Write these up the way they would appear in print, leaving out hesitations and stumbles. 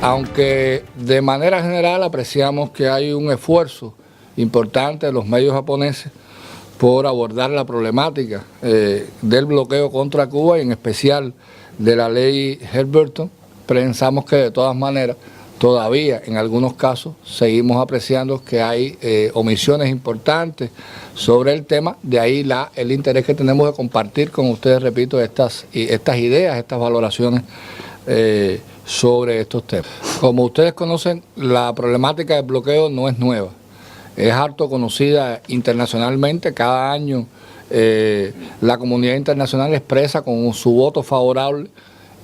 Aunque de manera general apreciamos que hay un esfuerzo importante de los medios japoneses por abordar la problemática del bloqueo contra Cuba y en especial de la ley Helms-Burton, pensamos que de todas maneras todavía en algunos casos seguimos apreciando que hay omisiones importantes sobre el tema, de ahí el interés que tenemos de compartir con ustedes, repito, estas ideas, estas valoraciones sobre estos temas. Como ustedes conocen, la problemática del bloqueo no es nueva, es harto conocida internacionalmente. Cada año la comunidad internacional expresa con su voto favorable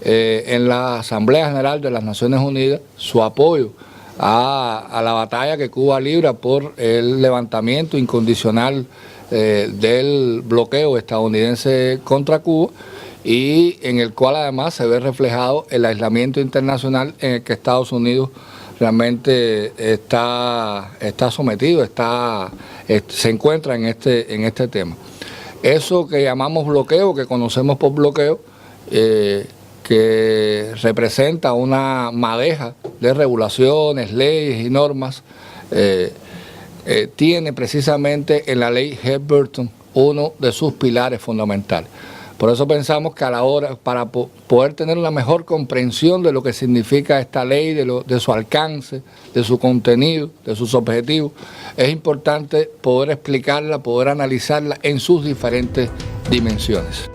en la Asamblea General de las Naciones Unidas su apoyo a la batalla que Cuba libra por el levantamiento incondicional del bloqueo estadounidense contra Cuba, y en el cual además se ve reflejado el aislamiento internacional en el que Estados Unidos realmente está sometido, se encuentra en este tema. Eso que llamamos bloqueo, que conocemos por bloqueo, que representa una madeja de regulaciones, leyes y normas, tiene precisamente en la ley Helms-Burton uno de sus pilares fundamentales. Por eso pensamos que a la hora, para poder tener una mejor comprensión de lo que significa esta ley, de su alcance, de su contenido, de sus objetivos, es importante poder explicarla, poder analizarla en sus diferentes dimensiones.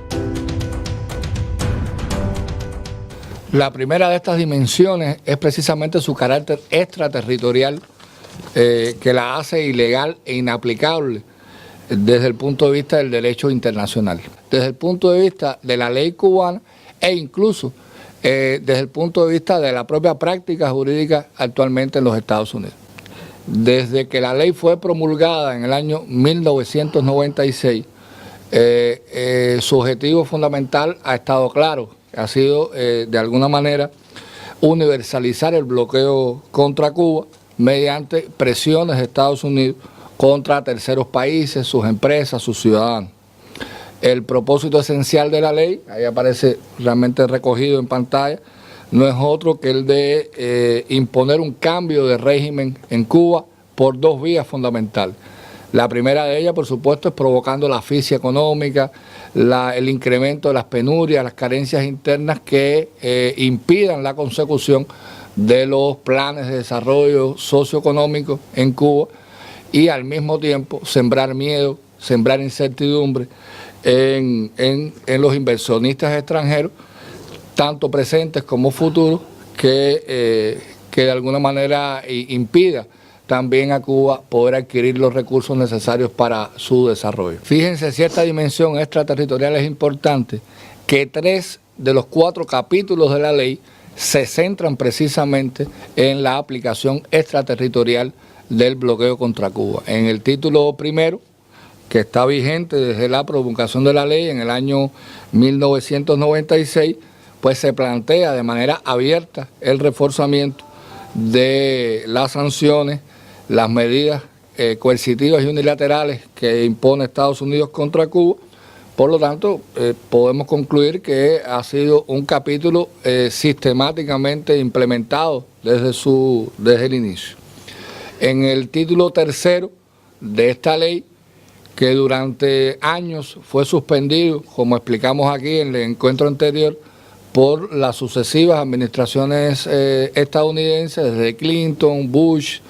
La primera de estas dimensiones es precisamente su carácter extraterritorial, que la hace ilegal e inaplicable desde el punto de vista del derecho internacional, desde el punto de vista de la ley cubana e incluso desde el punto de vista de la propia práctica jurídica actualmente en los Estados Unidos. Desde que la ley fue promulgada en el año 1996, su objetivo fundamental ha estado claro, ha sido de alguna manera universalizar el bloqueo contra Cuba mediante presiones de Estados Unidos contra terceros países, sus empresas, sus ciudadanos. El propósito esencial de la ley, ahí aparece realmente recogido en pantalla, no es otro que el de imponer un cambio de régimen en Cuba por dos vías fundamentales. La primera de ellas, por supuesto, es provocando la asfixia económica, el incremento de las penurias, las carencias internas que impidan la consecución de los planes de desarrollo socioeconómico en Cuba, y al mismo tiempo sembrar miedo, sembrar incertidumbre en los inversionistas extranjeros, tanto presentes como futuros, que de alguna manera impida también a Cuba poder adquirir los recursos necesarios para su desarrollo. Fíjense si esta dimensión extraterritorial es importante, que 3 de los 4 capítulos de la ley se centran precisamente en la aplicación extraterritorial del bloqueo contra Cuba. En el título primero, que está vigente desde la promulgación de la ley en el año 1996, pues se plantea de manera abierta el reforzamiento de las sanciones, las medidas coercitivas y unilaterales que impone Estados Unidos contra Cuba. Por lo tanto, podemos concluir que ha sido un capítulo sistemáticamente implementado desde el inicio. En el título tercero de esta ley, que durante años fue suspendido, como explicamos aquí en el encuentro anterior, por las sucesivas administraciones estadounidenses, desde Clinton, Bush,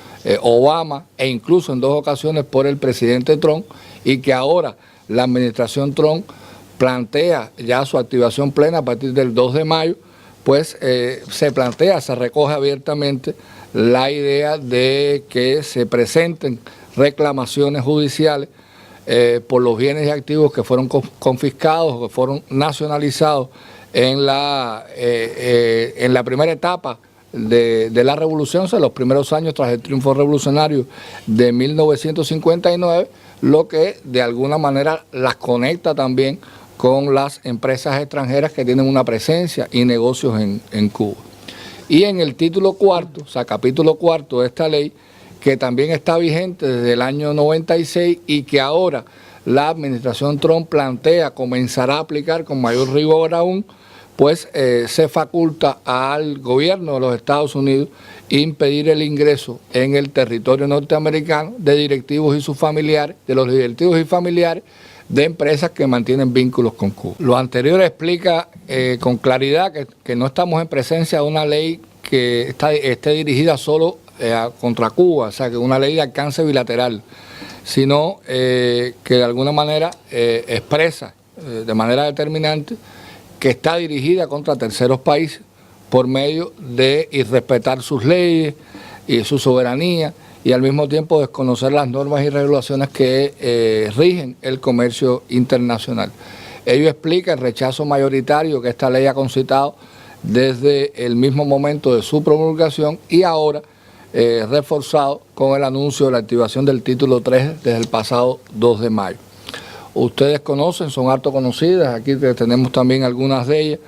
Obama, e incluso en 2 ocasiones por el presidente Trump, y que ahora la administración Trump plantea ya su activación plena a partir del 2 de mayo, pues se recoge abiertamente la idea de que se presenten reclamaciones judiciales por los bienes y activos que fueron confiscados o que fueron nacionalizados en la primera etapa de la revolución, o sea, los primeros años tras el triunfo revolucionario de 1959, lo que de alguna manera las conecta también con las empresas extranjeras que tienen una presencia y negocios en Cuba. Y en el título cuarto, o sea, capítulo cuarto de esta ley, que también está vigente desde el año 96 y que ahora la administración Trump comenzará a aplicar con mayor rigor aún, pues se faculta al gobierno de los Estados Unidos impedir el ingreso en el territorio norteamericano de directivos y sus familiares, de los directivos y familiares de empresas que mantienen vínculos con Cuba. Lo anterior explica con claridad que no estamos en presencia de una ley que esté dirigida solo contra Cuba, o sea, que una ley de alcance bilateral, sino que de alguna manera expresa de manera determinante que está dirigida contra terceros países por medio de irrespetar sus leyes y su soberanía y al mismo tiempo desconocer las normas y regulaciones que rigen el comercio internacional. Ello explica el rechazo mayoritario que esta ley ha concitado desde el mismo momento de su promulgación y ahora reforzado con el anuncio de la activación del título 3 desde el pasado 2 de mayo. Ustedes conocen, son harto conocidas, aquí tenemos también algunas de ellas,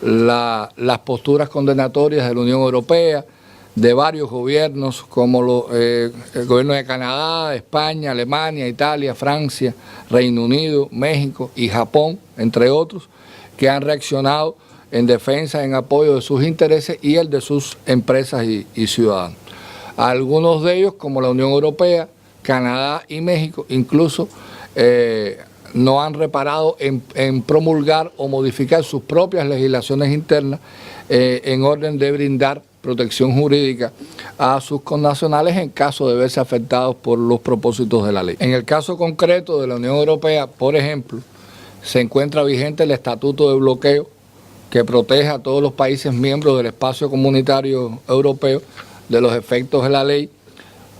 las posturas condenatorias de la Unión Europea, de varios gobiernos como el gobierno de Canadá, España, Alemania, Italia, Francia, Reino Unido, México y Japón, entre otros, que han reaccionado en defensa, en apoyo de sus intereses y el de sus empresas y ciudadanos. Algunos de ellos, como la Unión Europea, Canadá y México, incluso no han reparado en promulgar o modificar sus propias legislaciones internas en orden de brindar protección jurídica a sus connacionales en caso de verse afectados por los propósitos de la ley. En el caso concreto de la Unión Europea, por ejemplo, se encuentra vigente el Estatuto de Bloqueo que protege a todos los países miembros del espacio comunitario europeo de los efectos de la ley,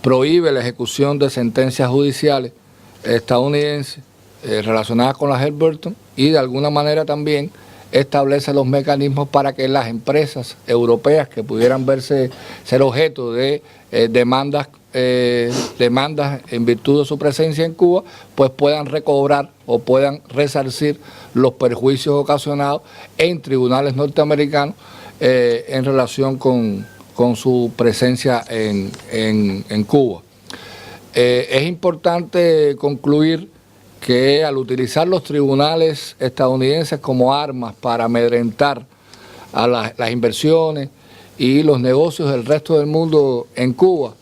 prohíbe la ejecución de sentencias judiciales estadounidenses relacionadas con la Halliburton y de alguna manera también establece los mecanismos para que las empresas europeas que pudieran ser objeto de demandas en virtud de su presencia en Cuba, pues puedan recobrar o puedan resarcir los perjuicios ocasionados en tribunales norteamericanos en relación con su presencia en Cuba. Es importante concluir que al utilizar los tribunales estadounidenses como armas para amedrentar a las inversiones y los negocios del resto del mundo en Cuba,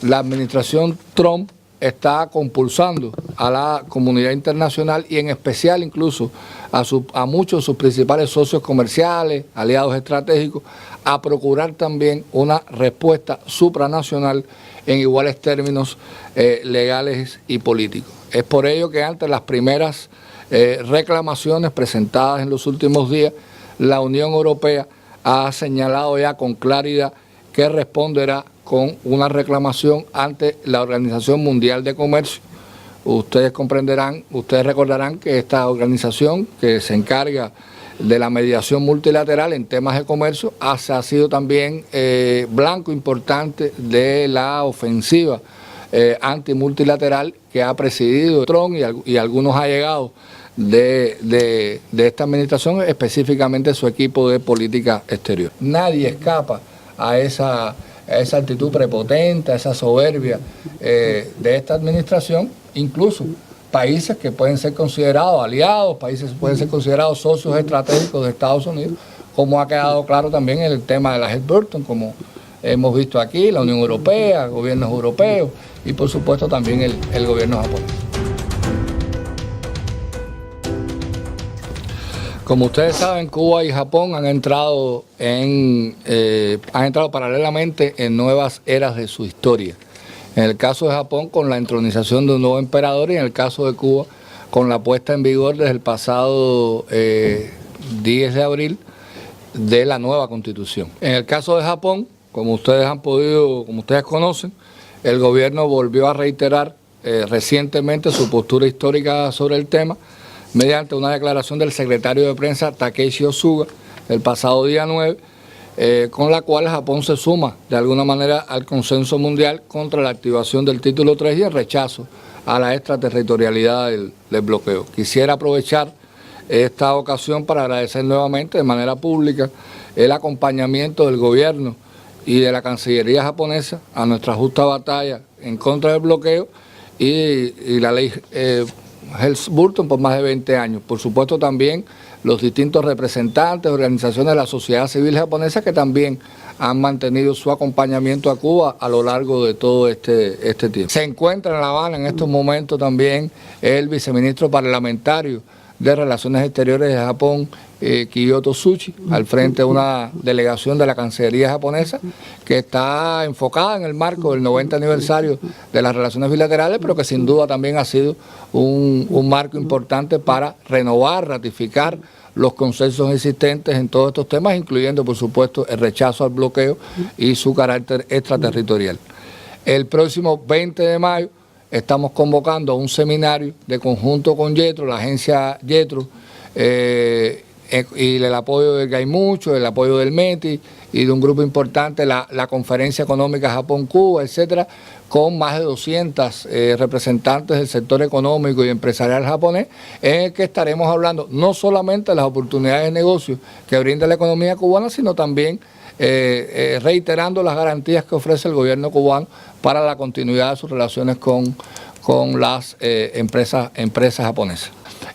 la administración Trump está compulsando a la comunidad internacional y en especial incluso a muchos de sus principales socios comerciales, aliados estratégicos, a procurar también una respuesta supranacional en iguales términos legales y políticos. Es por ello que ante las primeras reclamaciones presentadas en los últimos días, la Unión Europea ha señalado ya con claridad que responderá con una reclamación ante la Organización Mundial de Comercio. Ustedes recordarán que esta organización que se encarga de la mediación multilateral en temas de comercio ha sido también blanco importante de la ofensiva antimultilateral que ha presidido Trump y algunos allegados de esta administración, específicamente su equipo de política exterior. Nadie escapa a esa actitud prepotente, a esa soberbia de esta administración, incluso países que pueden ser considerados aliados, países que pueden ser considerados socios estratégicos de Estados Unidos, como ha quedado claro también en el tema de la Halliburton, como hemos visto aquí, la Unión Europea, gobiernos europeos y por supuesto también el gobierno japonés. Como ustedes saben, Cuba y Japón han entrado paralelamente en nuevas eras de su historia. En el caso de Japón, con la entronización de un nuevo emperador, y en el caso de Cuba, con la puesta en vigor desde el pasado 10 de abril de la nueva Constitución. En el caso de Japón, como ustedes conocen, el gobierno volvió a reiterar recientemente su postura histórica sobre el tema mediante una declaración del secretario de prensa Takeshi Osuga el pasado día 9, con la cual Japón se suma de alguna manera al consenso mundial contra la activación del título 3 y el rechazo a la extraterritorialidad del bloqueo. Quisiera aprovechar esta ocasión para agradecer nuevamente de manera pública el acompañamiento del gobierno y de la Cancillería japonesa a nuestra justa batalla en contra del bloqueo y la ley Helms-Burton por más de 20 años. Por supuesto también los distintos representantes, organizaciones de la sociedad civil japonesa que también han mantenido su acompañamiento a Cuba a lo largo de todo este tiempo. Se encuentra en La Habana en estos momentos también el viceministro parlamentario de Relaciones Exteriores de Japón, Kiyoto Tsuchi, al frente de una delegación de la Cancillería japonesa que está enfocada en el marco del 90 aniversario de las relaciones bilaterales, pero que sin duda también ha sido un marco importante para renovar, ratificar los consensos existentes en todos estos temas, incluyendo, por supuesto, el rechazo al bloqueo y su carácter extraterritorial. El próximo 20 de mayo estamos convocando a un seminario de conjunto con YETRO, la agencia YETRO, y el apoyo del Gaimucho, el apoyo del METI y de un grupo importante, la Conferencia Económica Japón-Cuba, etcétera, con más de 200 representantes del sector económico y empresarial japonés, en el que estaremos hablando no solamente de las oportunidades de negocio que brinda la economía cubana, sino también reiterando las garantías que ofrece el gobierno cubano para la continuidad de sus relaciones con las empresas japonesas.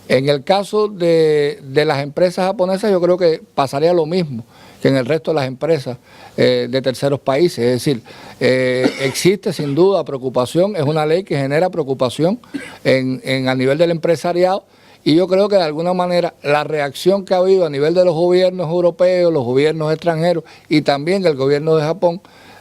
En el caso de las empresas japonesas, yo creo que pasaría lo mismo que en el resto de las empresas de terceros países. Es decir, existe sin duda preocupación, es una ley que genera preocupación a nivel del empresariado, y yo creo que de alguna manera la reacción que ha habido a nivel de los gobiernos europeos, los gobiernos extranjeros y también del gobierno de Japón,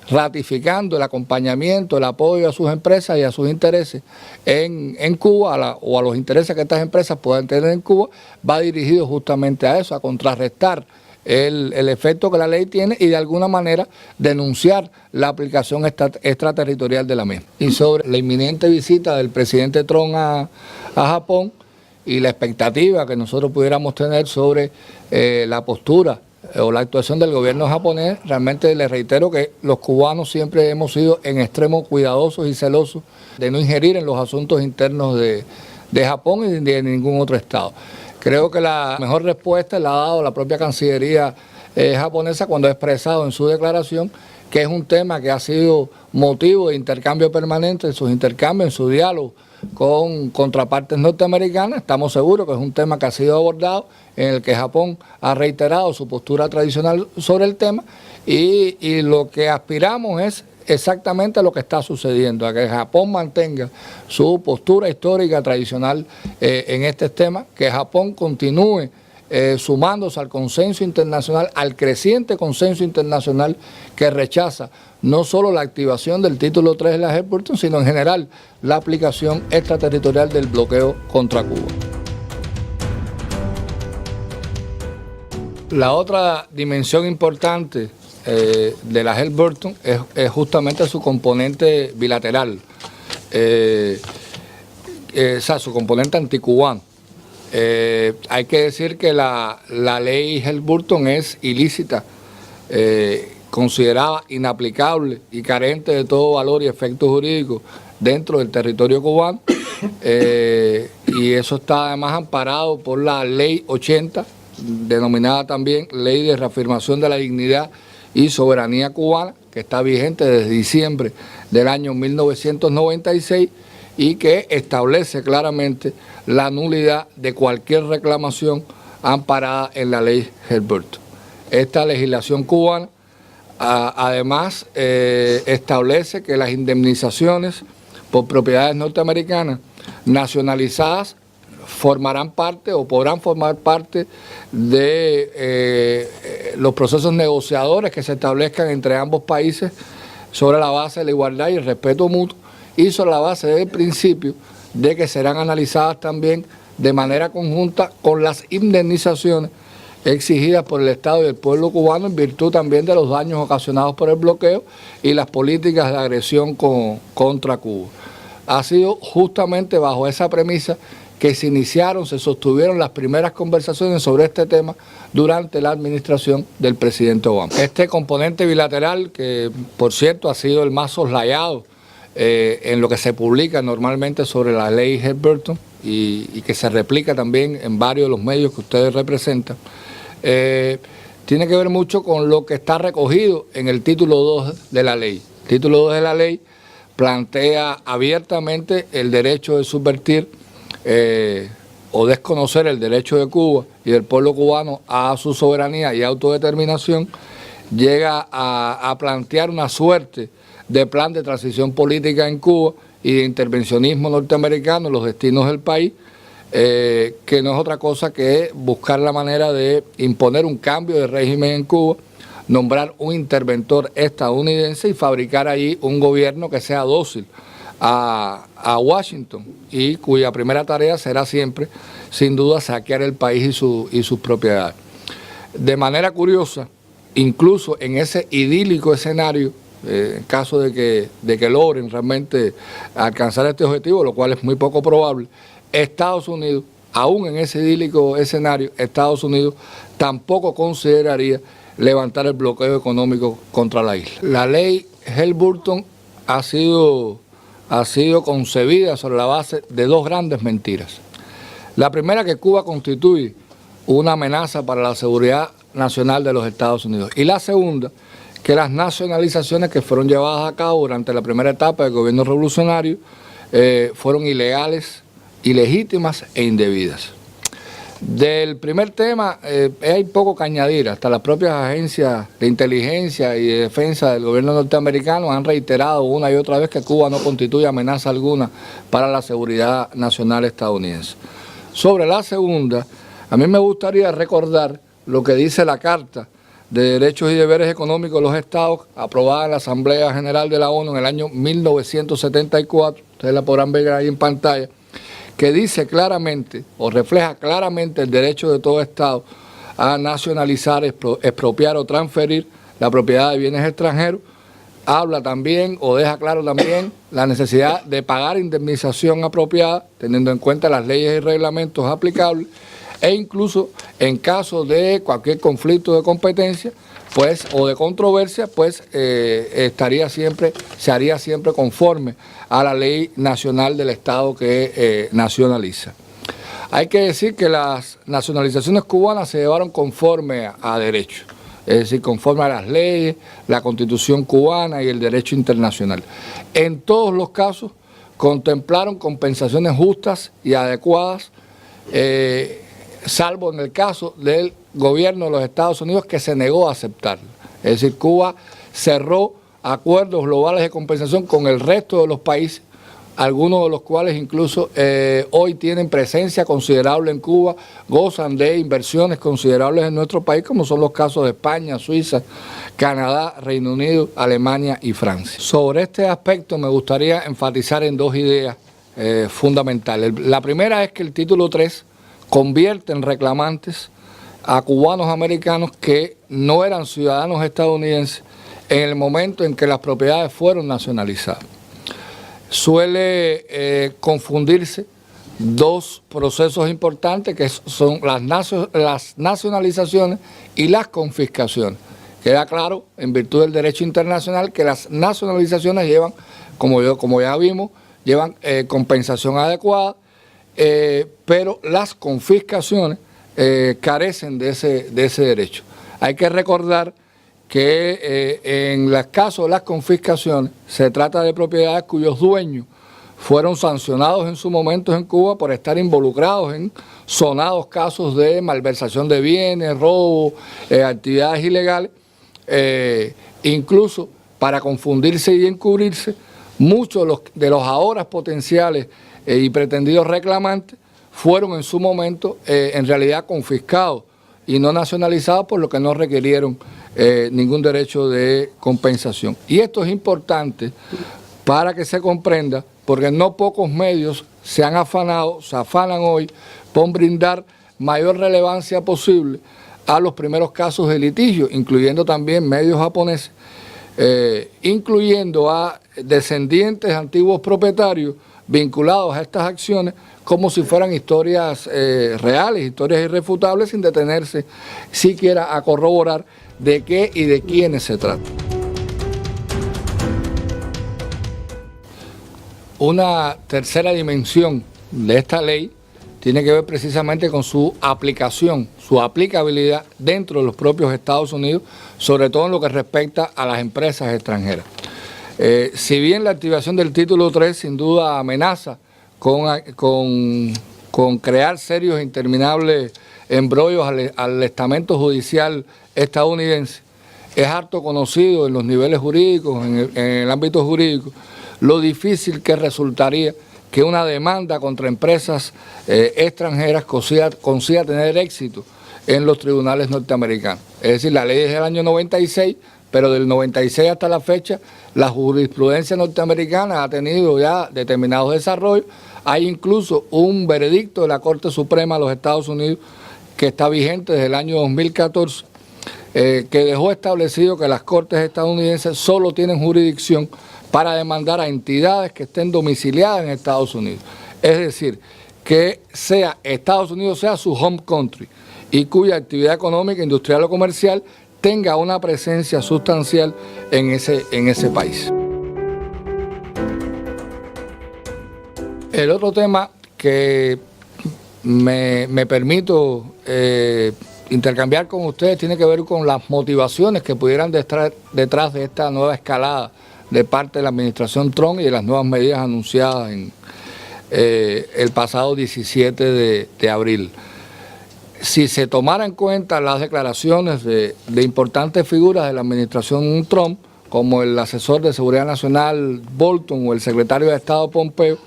ratificando el acompañamiento, el apoyo a sus empresas y a sus intereses en Cuba, o a los intereses que estas empresas puedan tener en Cuba, va dirigido justamente a eso, a contrarrestar el efecto que la ley tiene y de alguna manera denunciar la aplicación extraterritorial de la misma. Y sobre la inminente visita del presidente Trump a Japón y la expectativa que nosotros pudiéramos tener sobre la postura o la actuación del gobierno japonés, realmente les reitero que los cubanos siempre hemos sido en extremo cuidadosos y celosos de no ingerir en los asuntos internos de Japón y de ningún otro estado. Creo que la mejor respuesta la ha dado la propia Cancillería japonesa cuando ha expresado en su declaración que es un tema que ha sido motivo de intercambio permanente en sus intercambios, en su diálogo con contrapartes norteamericanas. Estamos seguros que es un tema que ha sido abordado, en el que Japón ha reiterado su postura tradicional sobre el tema, y lo que aspiramos es exactamente lo que está sucediendo, a que Japón mantenga su postura histórica tradicional en este tema, que Japón continúe sumándose al consenso internacional, al creciente consenso internacional que rechaza no solo la activación del título 3 de la Helms-Burton, sino en general la aplicación extraterritorial del bloqueo contra Cuba. La otra dimensión importante de la Helms-Burton es justamente su componente bilateral, o sea, su componente anticubano. Hay que decir que la ley Helms-Burton es ilícita, considerada inaplicable y carente de todo valor y efecto jurídico dentro del territorio cubano, y eso está además amparado por la Ley 80, denominada también Ley de Reafirmación de la Dignidad y Soberanía Cubana, que está vigente desde diciembre del año 1996 y que establece claramente la nulidad de cualquier reclamación amparada en la ley Helms-Burton. Esta legislación cubana además establece que las indemnizaciones por propiedades norteamericanas nacionalizadas formarán parte o podrán formar parte de los procesos negociadores que se establezcan entre ambos países sobre la base de la igualdad y el respeto mutuo, y sobre la base del principio de que serán analizadas también de manera conjunta con las indemnizaciones exigidas por el Estado y el pueblo cubano en virtud también de los daños ocasionados por el bloqueo y las políticas de agresión contra Cuba. Ha sido justamente bajo esa premisa que se sostuvieron las primeras conversaciones sobre este tema durante la administración del presidente Obama. Este componente bilateral, que por cierto ha sido el más soslayado en lo que se publica normalmente sobre la ley Helms-Burton y que se replica también en varios de los medios que ustedes representan, tiene que ver mucho con lo que está recogido en el título 2 de la ley. El título 2 de la ley plantea abiertamente el derecho de subvertir o desconocer el derecho de Cuba y del pueblo cubano a su soberanía y autodeterminación, llega a plantear una suerte de plan de transición política en Cuba y de intervencionismo norteamericano en los destinos del país, que no es otra cosa que buscar la manera de imponer un cambio de régimen en Cuba, nombrar un interventor estadounidense y fabricar allí un gobierno que sea dócil a Washington y cuya primera tarea será siempre, sin duda, saquear el país y sus propiedades. De manera curiosa, incluso en ese idílico escenario, en caso de que logren realmente alcanzar este objetivo, lo cual es muy poco probable, Estados Unidos, aún en ese idílico escenario, Estados Unidos tampoco consideraría levantar el bloqueo económico contra la isla. La ley Helms-Burton ha sido concebida sobre la base de dos grandes mentiras. La primera, que Cuba constituye una amenaza para la seguridad nacional de los Estados Unidos. Y la segunda, que las nacionalizaciones que fueron llevadas a cabo durante la primera etapa del gobierno revolucionario fueron ilegales, ilegítimas e indebidas. Del primer tema hay poco que añadir. Hasta las propias agencias de inteligencia y de defensa del gobierno norteamericano han reiterado una y otra vez que Cuba no constituye amenaza alguna para la seguridad nacional estadounidense. Sobre la segunda, a mí me gustaría recordar lo que dice la Carta de Derechos y Deberes Económicos de los Estados, aprobada en la Asamblea General de la ONU en el año 1974, ustedes la podrán ver ahí en pantalla, que dice claramente, o refleja claramente el derecho de todo Estado a nacionalizar, expropiar o transferir la propiedad de bienes extranjeros. Habla también, o deja claro también, la necesidad de pagar indemnización apropiada, teniendo en cuenta las leyes y reglamentos aplicables, e incluso en caso de cualquier conflicto de competencia, pues, o de controversia, pues se haría siempre conforme a la ley nacional del Estado que nacionaliza. Hay que decir que las nacionalizaciones cubanas se llevaron conforme a derecho, es decir, conforme a las leyes, la Constitución cubana y el derecho internacional. En todos los casos contemplaron compensaciones justas y adecuadas, salvo en el caso del gobierno de los Estados Unidos, que se negó a aceptarlo. Es decir, Cuba cerró acuerdos globales de compensación con el resto de los países, algunos de los cuales incluso hoy tienen presencia considerable en Cuba, gozan de inversiones considerables en nuestro país, como son los casos de España, Suiza, Canadá, Reino Unido, Alemania y Francia. Sobre este aspecto me gustaría enfatizar en dos ideas fundamentales. La primera es que el título 3 convierte en reclamantes a cubanos americanos que no eran ciudadanos estadounidenses en el momento en que las propiedades fueron nacionalizadas. Suele confundirse dos procesos importantes que son las nacionalizaciones y las confiscaciones. Queda claro, en virtud del derecho internacional, que las nacionalizaciones llevan, como ya vimos, llevan compensación adecuada, pero las confiscaciones carecen de ese derecho. Hay que recordar que en el caso de las confiscaciones se trata de propiedades cuyos dueños fueron sancionados en su momento en Cuba por estar involucrados en sonados casos de malversación de bienes, robo, actividades ilegales. Incluso para confundirse y encubrirse, muchos de los ahora potenciales y pretendidos reclamantes fueron en su momento en realidad confiscados y no nacionalizados, por lo que no requirieron ningún derecho de compensación. Y esto es importante para que se comprenda, porque no pocos medios se afanan hoy por brindar mayor relevancia posible a los primeros casos de litigio, incluyendo también medios japoneses, incluyendo a descendientes de antiguos propietarios vinculados a estas acciones, como si fueran historias reales, historias irrefutables, sin detenerse siquiera a corroborar de qué y de quiénes se trata. Una tercera dimensión de esta ley tiene que ver precisamente con su aplicación, su aplicabilidad dentro de los propios Estados Unidos, sobre todo en lo que respecta a las empresas extranjeras. Si bien la activación del título 3 sin duda amenaza con crear serios e interminables embrollos al estamento judicial estadounidense. Es harto conocido en los niveles jurídicos, en el ámbito jurídico, lo difícil que resultaría que una demanda contra empresas extranjeras consiga tener éxito en los tribunales norteamericanos. Es decir, la ley es del año 96, pero del 96 hasta la fecha, la jurisprudencia norteamericana ha tenido ya determinados desarrollos. Hay incluso un veredicto de la Corte Suprema de los Estados Unidos que está vigente desde el año 2014, que dejó establecido que las Cortes estadounidenses solo tienen jurisdicción para demandar a entidades que estén domiciliadas en Estados Unidos. Es decir, que Estados Unidos sea su home country y cuya actividad económica, industrial o comercial tenga una presencia sustancial en ese país. El otro tema que me permito intercambiar con ustedes tiene que ver con las motivaciones que pudieran detrás de esta nueva escalada de parte de la administración Trump y de las nuevas medidas anunciadas en el pasado 17 de abril. Si se tomara en cuenta las declaraciones de importantes figuras de la administración Trump, como el asesor de Seguridad Nacional Bolton o el secretario de Estado Pompeo,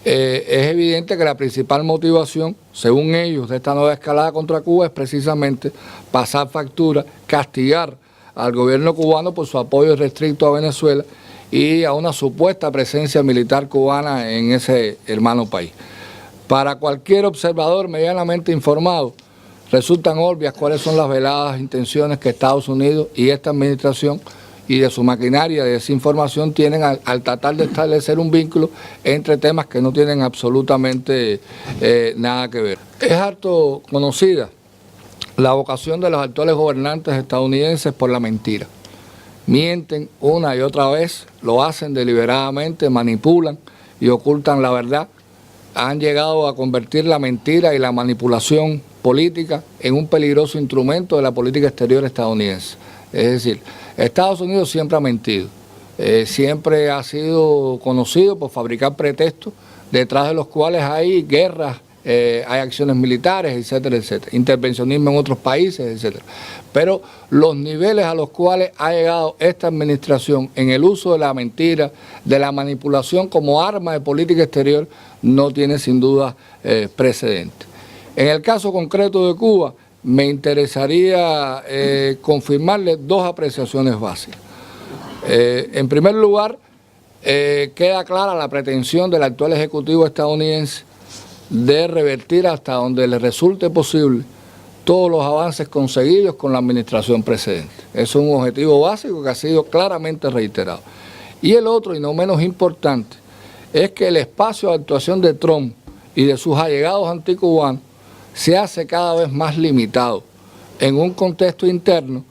es evidente que la principal motivación, según ellos, de esta nueva escalada contra Cuba es precisamente pasar factura, castigar al gobierno cubano por su apoyo irrestricto a Venezuela y a una supuesta presencia militar cubana en ese hermano país. Para cualquier observador medianamente informado, resultan obvias cuáles son las veladas intenciones que Estados Unidos y esta administración y de su maquinaria de desinformación tienen al tratar de establecer un vínculo entre temas que no tienen absolutamente nada que ver. Es harto conocida la vocación de los actuales gobernantes estadounidenses por la mentira. Mienten una y otra vez, lo hacen deliberadamente, manipulan y ocultan la verdad. Han llegado a convertir la mentira y la manipulación política en un peligroso instrumento de la política exterior estadounidense. Es decir, Estados Unidos siempre ha mentido, siempre ha sido conocido por fabricar pretextos detrás de los cuales hay guerras, hay acciones militares, etcétera, etcétera, intervencionismo en otros países, etcétera. Pero los niveles a los cuales ha llegado esta administración en el uso de la mentira, de la manipulación como arma de política exterior, no tiene sin duda precedente. En el caso concreto de Cuba, me interesaría confirmarle dos apreciaciones básicas. En primer lugar, queda clara la pretensión del actual Ejecutivo estadounidense de revertir hasta donde le resulte posible todos los avances conseguidos con la administración precedente. Eso es un objetivo básico que ha sido claramente reiterado. Y el otro, y no menos importante, es que el espacio de actuación de Trump y de sus allegados anticubanos se hace cada vez más limitado en un contexto interno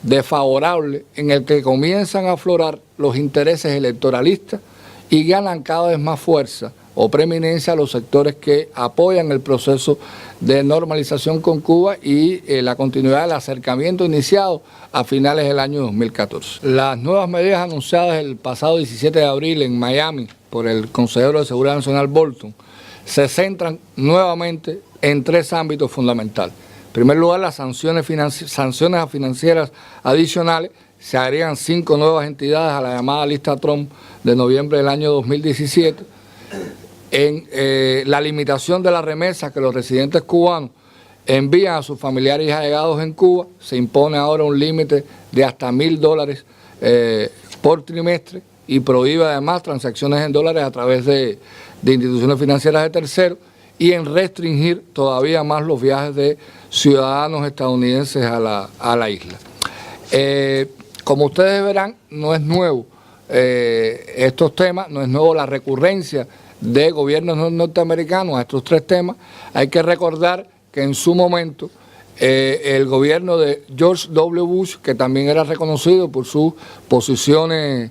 desfavorable en el que comienzan a aflorar los intereses electoralistas y ganan cada vez más fuerza o preeminencia a los sectores que apoyan el proceso de normalización con Cuba y la continuidad del acercamiento iniciado a finales del año 2014. Las nuevas medidas anunciadas el pasado 17 de abril en Miami por el consejero de Seguridad Nacional Bolton se centran nuevamente en tres ámbitos fundamentales. En primer lugar, las sanciones financieras adicionales. Se agregan 5 nuevas entidades a la llamada lista Trump de noviembre del año 2017. En la limitación de las remesas que los residentes cubanos envían a sus familiares y allegados en Cuba, se impone ahora un límite de hasta $1.000 por trimestre y prohíbe además transacciones en dólares a través de instituciones financieras de terceros, y en restringir todavía más los viajes de ciudadanos estadounidenses a la isla. Como ustedes verán, no es nuevo estos temas, no es nuevo la recurrencia de gobiernos norteamericanos a estos tres temas. Hay que recordar que en su momento el gobierno de George W. Bush, que también era reconocido por sus posiciones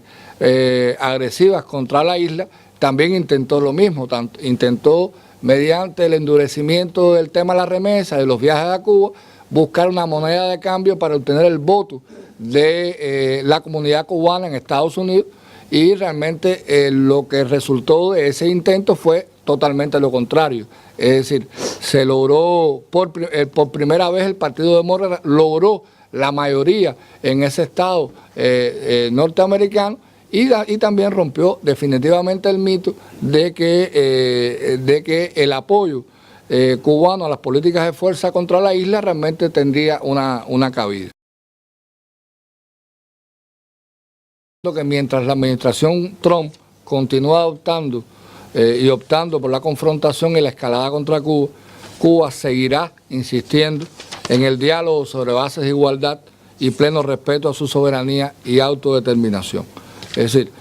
agresivas contra la isla, también intentó lo mismo, intentó mediante el endurecimiento del tema de la remesa, de los viajes a Cuba, buscar una moneda de cambio para obtener el voto de la comunidad cubana en Estados Unidos, y realmente lo que resultó de ese intento fue totalmente lo contrario. Es decir, se logró, por primera vez el Partido Demócrata logró la mayoría en ese estado norteamericano y también rompió definitivamente el mito de que el apoyo cubano a las políticas de fuerza contra la isla realmente tendría una cabida. Que mientras la administración Trump continúa adoptando y optando por la confrontación y la escalada contra Cuba, Cuba seguirá insistiendo en el diálogo sobre bases de igualdad y pleno respeto a su soberanía y autodeterminación. Es decir,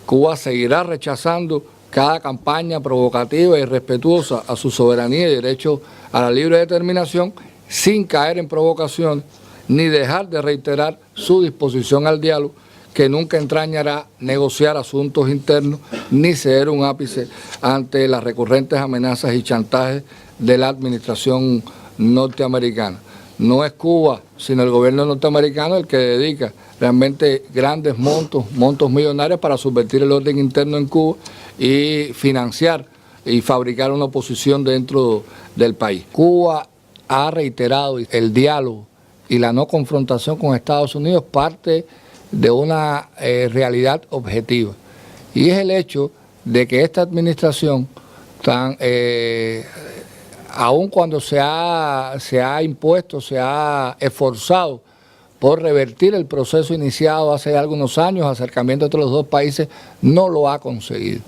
Cuba seguirá rechazando cada campaña provocativa y irrespetuosa a su soberanía y derecho a la libre determinación, sin caer en provocación ni dejar de reiterar su disposición al diálogo, que nunca entrañará negociar asuntos internos ni ceder un ápice ante las recurrentes amenazas y chantajes de la administración norteamericana. No es Cuba, sino el gobierno norteamericano el que dedica realmente grandes montos millonarios para subvertir el orden interno en Cuba y financiar y fabricar una oposición dentro del país. Cuba ha reiterado el diálogo y la no confrontación con Estados Unidos parte de una realidad objetiva, y es el hecho de que esta administración, aun cuando se ha impuesto, se ha esforzado por revertir el proceso iniciado hace algunos años, acercamiento entre los dos países, no lo ha conseguido.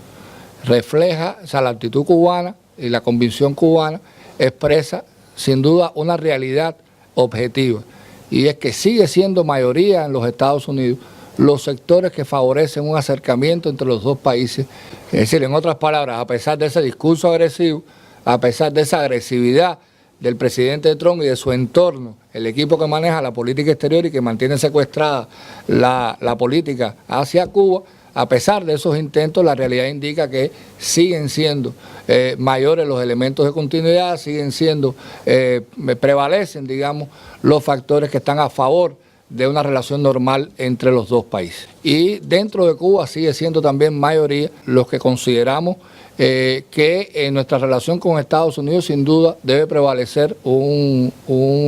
Refleja, o sea, la actitud cubana y la convicción cubana expresa sin duda una realidad objetiva, y es que sigue siendo mayoría en los Estados Unidos los sectores que favorecen un acercamiento entre los dos países. Es decir, en otras palabras, a pesar de ese discurso agresivo, a pesar de esa agresividad del presidente Trump y de su entorno, el equipo que maneja la política exterior y que mantiene secuestrada la política hacia Cuba, a pesar de esos intentos, la realidad indica que siguen siendo mayores los elementos de continuidad, prevalecen, digamos, los factores que están a favor de una relación normal entre los dos países. Y dentro de Cuba sigue siendo también mayoría los que consideramos que en nuestra relación con Estados Unidos sin duda debe prevalecer un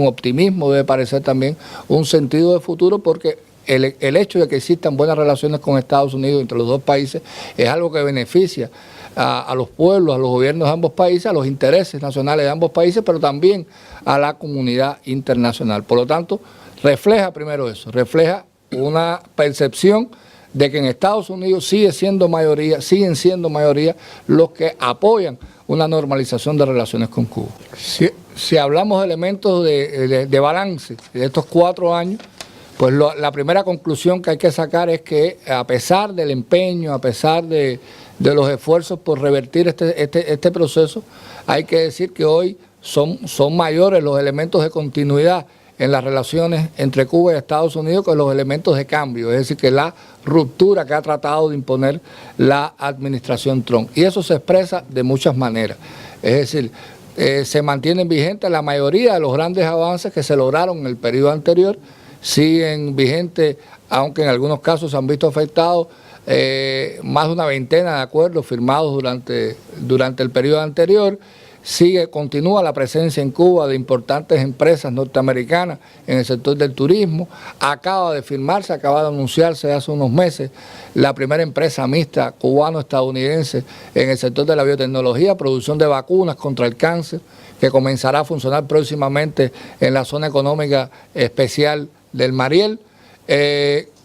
optimismo, debe parecer también un sentido de futuro, porque el hecho de que existan buenas relaciones con Estados Unidos entre los dos países es algo que beneficia a los pueblos, a los gobiernos de ambos países, a los intereses nacionales de ambos países, pero también a la comunidad internacional. Por lo tanto, refleja primero eso, refleja una percepción de que en Estados Unidos siguen siendo mayoría los que apoyan una normalización de relaciones con Cuba. Si hablamos de elementos de balance de estos 4 años, pues la primera conclusión que hay que sacar es que a pesar del empeño, a pesar de los esfuerzos por revertir este proceso, hay que decir que hoy son mayores los elementos de continuidad en las relaciones entre Cuba y Estados Unidos que los elementos de cambio, es decir, que la ruptura que ha tratado de imponer la administración Trump. Y eso se expresa de muchas maneras. Es decir, se mantienen vigentes la mayoría de los grandes avances que se lograron en el periodo anterior, siguen vigentes, aunque en algunos casos se han visto afectados más de una veintena de acuerdos firmados durante el periodo anterior. Continúa la presencia en Cuba de importantes empresas norteamericanas en el sector del turismo. Acaba de anunciarse hace unos meses la primera empresa mixta cubano-estadounidense en el sector de la biotecnología, producción de vacunas contra el cáncer, que comenzará a funcionar próximamente en la zona económica especial del Mariel.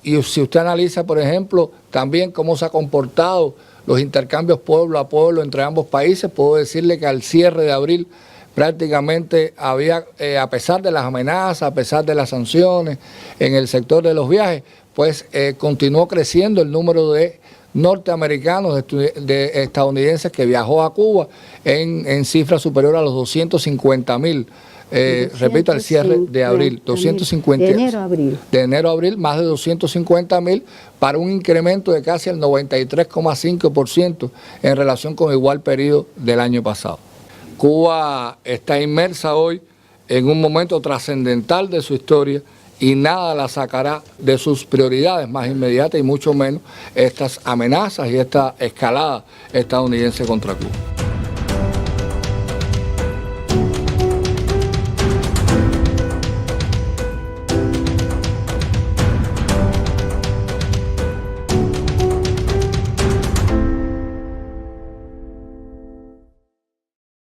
Y si usted analiza, por ejemplo, también cómo se ha comportado los intercambios pueblo a pueblo entre ambos países, puedo decirle que al cierre de abril prácticamente había, a pesar de las amenazas, a pesar de las sanciones en el sector de los viajes, pues continuó creciendo el número de norteamericanos, de estadounidenses que viajó a Cuba en cifras superiores a los 250.000. Repito, al cierre de abril, 250, de enero a abril, más de 250.000, para un incremento de casi el 93,5% en relación con igual periodo del año pasado. Cuba está inmersa hoy en un momento trascendental de su historia y nada la sacará de sus prioridades más inmediatas, y mucho menos estas amenazas y esta escalada estadounidense contra Cuba.